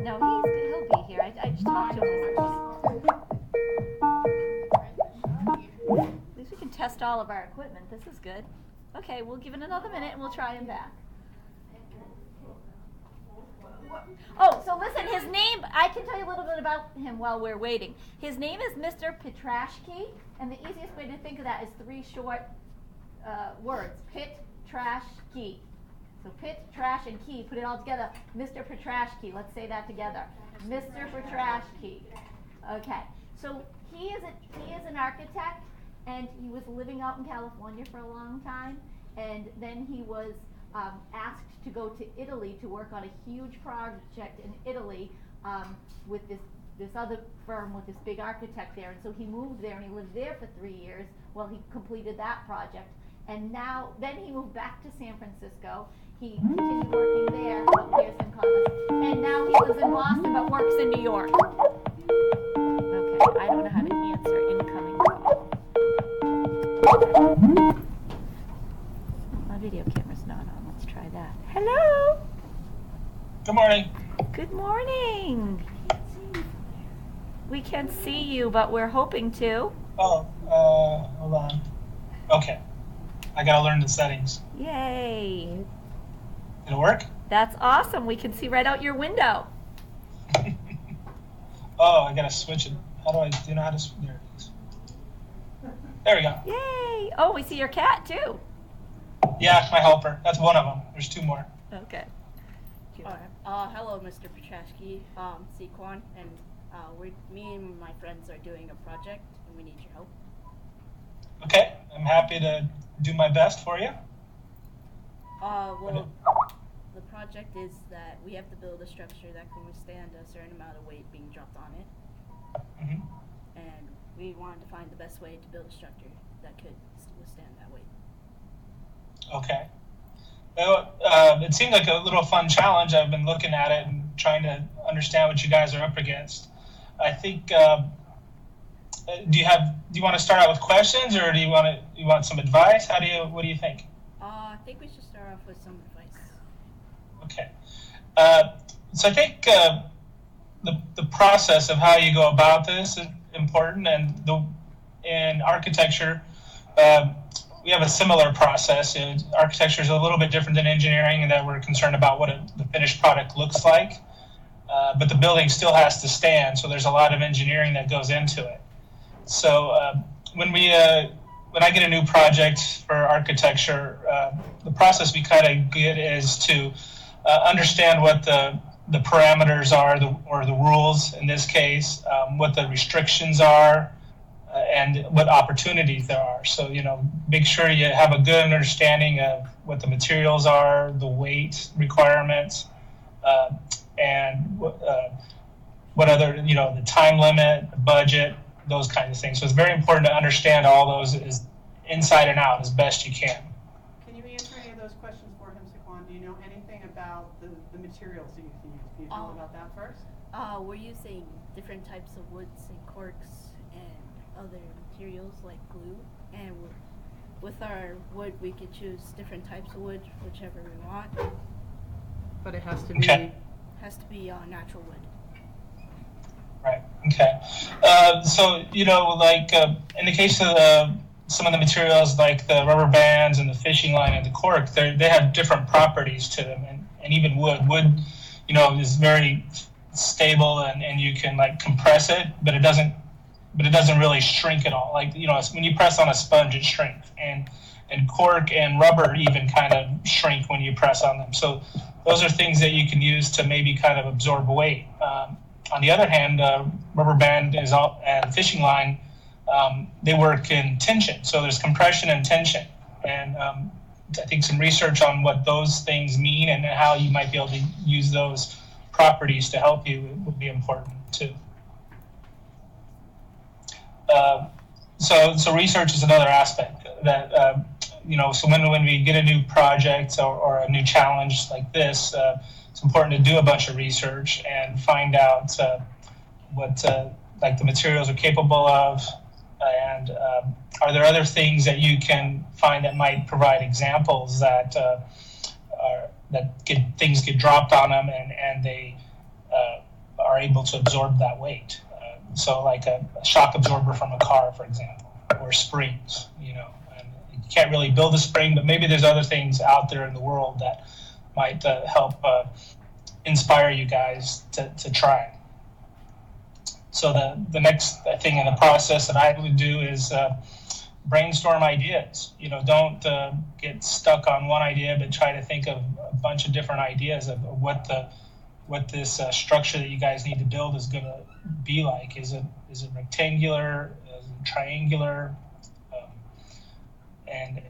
No, he'll be here. I just talked to him. At least we can test all of our equipment. This is good. Okay, we'll give it another minute and we'll try him back. Oh, so listen, his name, I can tell you a little bit about him while we're waiting. His name is Mr. Petrashki, and the easiest way to think of that is three short words. Pit, trash, key. So pit, trash, and key, put it all together. Mr. Petrashki, let's say that together. Mr. Petrashki. Okay, so he is an architect, and he was living out in California for a long time, and then he was asked to go to Italy to work on a huge project in Italy with this other firm with this big architect there. And so he moved there and he lived there for 3 years while he completed that project. And then he moved back to San Francisco. He continued working there. Oh, here's him calling us. And now he lives in Boston but works in New York. Okay, I don't know how to answer incoming call. My video camera's not on. Let's try that. Hello. Good morning. Good morning. We can't see you, but we're hoping to. Oh, hold on. Okay. I gotta learn the settings. Yay. Did it work? That's awesome. We can see right out your window. Oh, I gotta switch it. How do you know how to switch? There it is. There we go. Yay. Oh, we see your cat too. Yeah, my helper. That's one of them. There's two more. Okay. Hello, Mr. Petrashki, Sequan, and me and my friends are doing a project, and we need your help. Okay, I'm happy to do my best for you. The project is that we have to build a structure that can withstand a certain amount of weight being dropped on it. Mm-hmm. And we wanted to find the best way to build a structure that could withstand that weight. Okay. Well, it seemed like a little fun challenge. I've been looking at it and trying to understand what you guys are up against. I think. Do you want to start out with questions, or do you want some advice? What do you think? I think we should start off with some advice. Okay. So I think the process of how you go about this is important, and in architecture, we have a similar process. Architecture is a little bit different than engineering in that we're concerned about what the finished product looks like, but the building still has to stand. So there's a lot of engineering that goes into it. So when I get a new project for architecture, the process we kind of get is to understand what the parameters are, or the rules in this case, what the restrictions are, and what opportunities there are. So, make sure you have a good understanding of what the materials are, the weight requirements, and what other, the time limit, the budget, those kinds of things. So it's very important to understand all those is inside and out as best you can. Can you answer any of those questions for him, Saquon? Do you know anything about the materials that you can use? Can you tell about that first? We're using different types of woods and corks and other materials like glue. And with our wood, we could choose different types of wood, whichever we want. But it has to Okay. be natural wood. Right. Okay. So in the case of some of the materials like the rubber bands and the fishing line and the cork, they have different properties to them, and even wood. Wood, is very stable and you can compress it, but it doesn't really shrink at all. When you press on a sponge, it shrinks, and cork and rubber even kind of shrink when you press on them. So those are things that you can use to maybe kind of absorb weight. On the other hand, rubber band and fishing line, they work in tension. So there's compression and tension. And I think some research on what those things mean and how you might be able to use those properties to help you would be important too. So research is another aspect that, so when we get a new project or a new challenge like this, it's important to do a bunch of research and find out what the materials are capable of, and are there other things that you can find that might provide examples that things get dropped on them and they are able to absorb that weight. So like a shock absorber from a car, for example, or springs, you know. And you can't really build a spring, but maybe there's other things out there in the world that might help inspire you guys to try. So the next thing in the process that I would do is brainstorm ideas. You know, don't get stuck on one idea, but try to think of a bunch of different ideas of what this structure that you guys need to build is going to be like. Is it rectangular? Is it triangular? And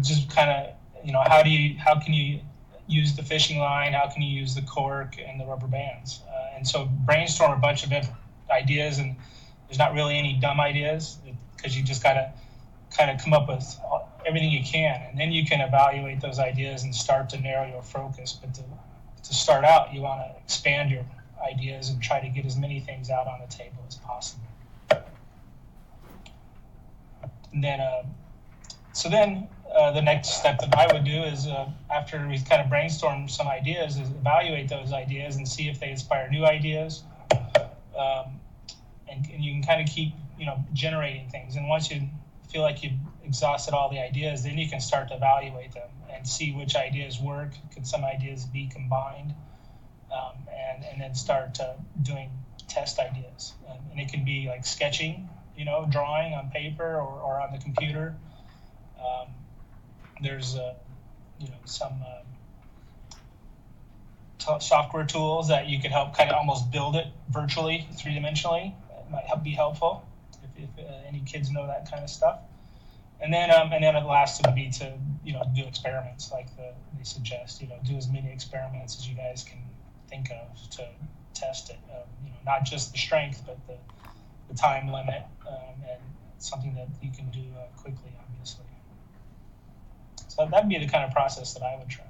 just kind of, you know, how can you use the fishing line? How can you use the cork and the rubber bands? And so brainstorm a bunch of different ideas, and there's not really any dumb ideas, because you just got to kind of come up with everything you can, and then you can evaluate those ideas and start to narrow your focus. But to start out, you want to expand your ideas and try to get as many things out on the table as possible. And then the next step that I would do is, after we kind of brainstorm some ideas, is evaluate those ideas and see if they inspire new ideas. And you can kind of keep, you know, generating things. And once you feel like you've exhausted all the ideas, then you can start to evaluate them and see which ideas work. Could some ideas be combined? And then start doing test ideas. And it can be like sketching, you know, drawing on paper or on the computer. There's you know, some software tools that you could help kind of almost build it virtually, three-dimensionally. It might be helpful if any kids know that kind of stuff. And then the last would be to, you know, do experiments like they suggest. You know, do as many experiments as you guys can think of to test it. You know, not just the strength, but the time limit, and something that you can do quickly, obviously. So that'd be the kind of process that I would try.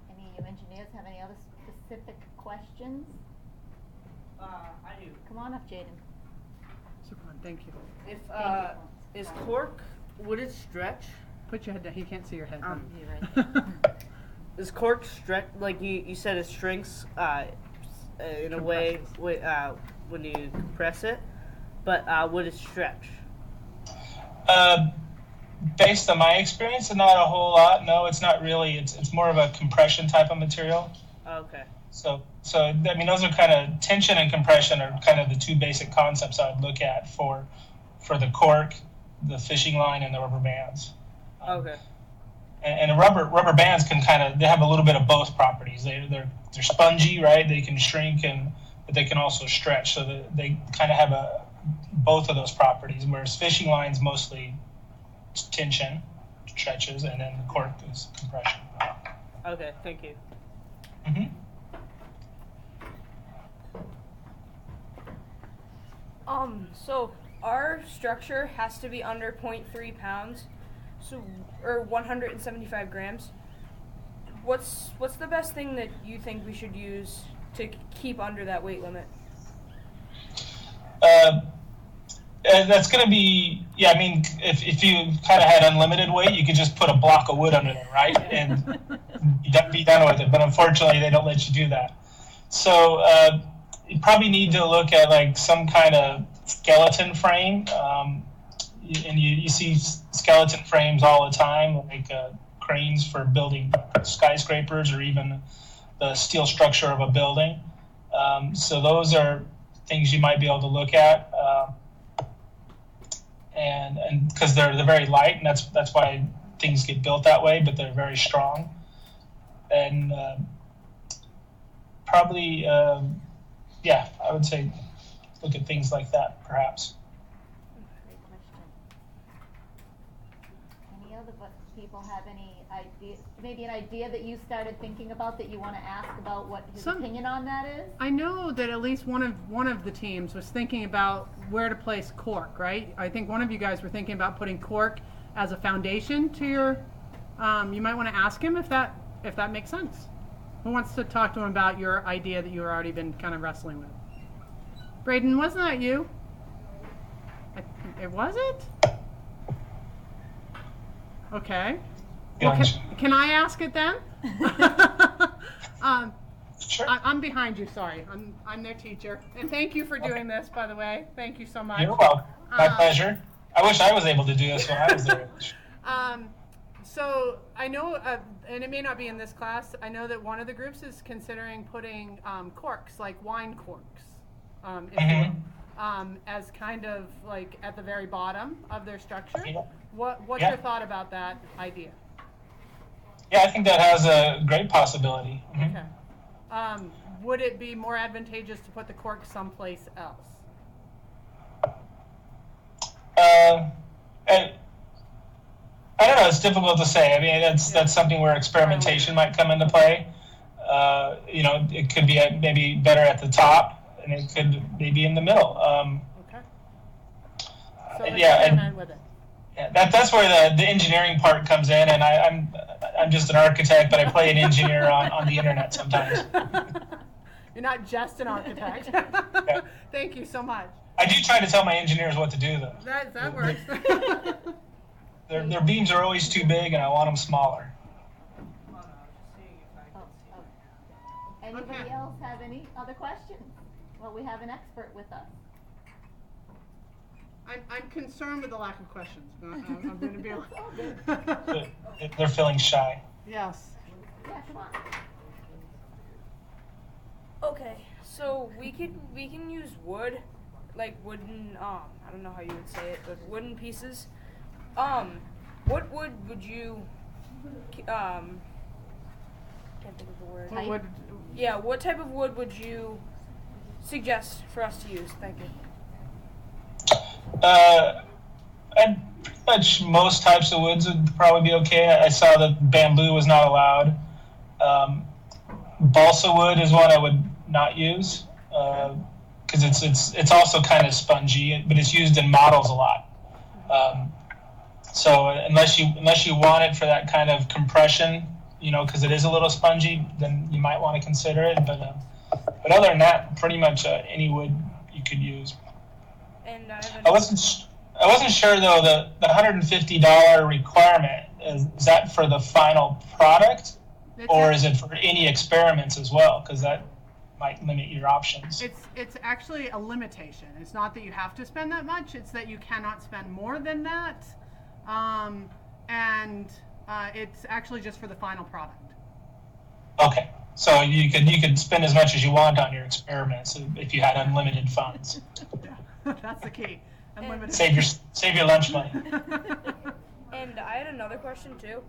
Any of you engineers have any other specific questions? I do. Come on up, Jaden. Super fun, thank you. If Thank you. is cork, would it stretch? Put your head down. He can't see your head. You're right. Is cork stretch, like you said, it shrinks in a way when you compress it, but would it stretch? Based on my experience, not a whole lot. No, it's not really. It's more of a compression type of material. Okay. So I mean, those are kind of, tension and compression are kind of the two basic concepts I would look at for the cork, the fishing line, and the rubber bands. Okay. And the rubber bands can they have a little bit of both properties. They're spongy, right? They can shrink, but they can also stretch. So they kind of have both of those properties. Whereas fishing lines mostly tension, stretches, and then the cork is compression. Okay. Thank you. Mm-hmm. So our structure has to be under 0.3 pounds, or 175 grams. What's the best thing that you think we should use to keep under that weight limit? That's going to be, I mean, if you kind of had unlimited weight, you could just put a block of wood under there, right? And be done with it. But unfortunately, they don't let you do that. So you probably need to look at like some kind of skeleton frame. And you see skeleton frames all the time, like cranes for building skyscrapers or even the steel structure of a building. So those are things you might be able to look at. And because they're very light, and that's why things get built that way, but they're very strong. And probably, I would say look at things like that, perhaps. Great question. Any other people have any idea, maybe an idea that you started thinking about that you want to ask about what his opinion on that is? I know that at least one of the teams was thinking about where to place cork, right? I think one of you guys were thinking about putting cork as a foundation to your, you might want to ask him if that makes sense. Who wants to talk to him about your idea that you've already been kind of wrestling with? Braden, wasn't that you? Was it? Okay. Well, can I ask it then? Sure. I'm behind you. Sorry, I'm their teacher, and thank you for doing this. By the way, thank you so much. You're welcome. My pleasure. I wish I was able to do this when I was there. So I know, and it may not be in this class, I know that one of the groups is considering putting corks, like wine corks, if you will, as kind of like at the very bottom of their structure. Yeah. What's Yeah. your thought about that idea? Yeah, I think that has a great possibility. Mhm. Okay. Would it be more advantageous to put the cork someplace else? And I don't know. It's difficult to say. I mean, that's something where experimentation might come into play. You know, it could be maybe better at the top, and it could maybe in the middle. Okay. So Yeah, experiment with it. Yeah, that's where the engineering part comes in, and I'm just an architect, but I play an engineer on the internet sometimes. You're not just an architect. Thank you so much. I do try to tell my engineers what to do, though. That works. Their beams are always too big, and I want them smaller. Anybody Okay. else have any other questions? Well, we have an expert with us. I'm concerned with the lack of questions. I'm going to be They're feeling shy. Yes. Yeah, come on. Okay, so we can use wood, like wooden. I don't know how you would say it, but wooden pieces. What wood would you? Can't think of the word. What would, Yeah, what type of wood would you suggest for us to use? Thank you. And pretty much most types of woods would probably be okay. I saw that bamboo was not allowed. Balsa wood is one I would not use because it's also kind of spongy, but it's used in models a lot. So unless you want it for that kind of compression, you know, because it is a little spongy, then you might want to consider it. But other than that, pretty much any wood you could use. And I wasn't sure though the $150 requirement is that for the final product, or is it for any experiments as well? Because that might limit your options. it's actually a limitation. It's not that you have to spend that much. It's that you cannot spend more than that. It's actually just for the final product. Okay, so you could spend as much as you want on your experiments if you had unlimited funds. Yeah, that's the key. Unlimited. Save your lunch money. And I had another question too.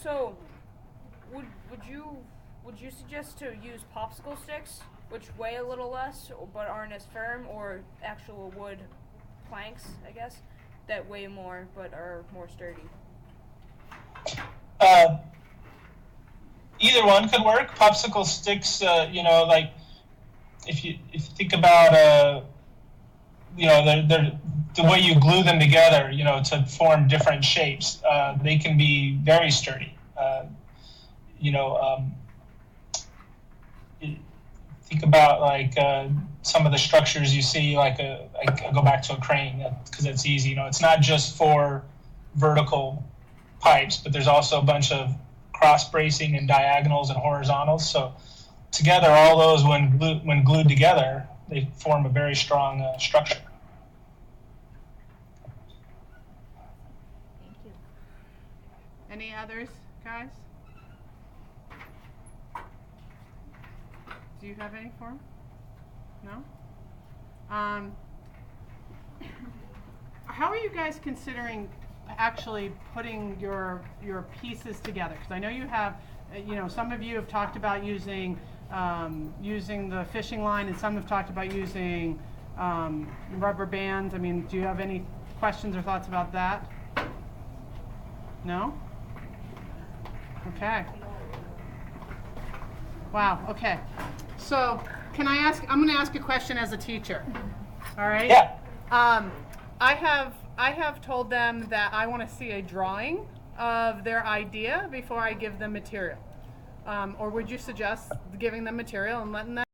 So, would you suggest to use popsicle sticks, which weigh a little less but aren't as firm, or actual wood planks, I guess, that weigh more but are more sturdy? Either one could work. Popsicle sticks, you know, like if you think about you know, they're the way you glue them together, you know, to form different shapes, they can be very sturdy. You know, think about like some of the structures you see, like I go back to a crane because it's easy. You know, it's not just for vertical pipes, but there's also a bunch of cross bracing and diagonals and horizontals. So together, all those when glued together, they form a very strong structure. Thank you. Any others, guys? Do you have any for him? No? How are you guys considering actually putting your pieces together? Because I know you have, you know, some of you have talked about using the fishing line, and some have talked about using rubber bands. I mean, do you have any questions or thoughts about that? No? Okay. Wow, okay. So, can I ask, I'm going to ask a question as a teacher. All right? Yeah. I have told them that I want to see a drawing of their idea before I give them material. Or would you suggest giving them material and letting them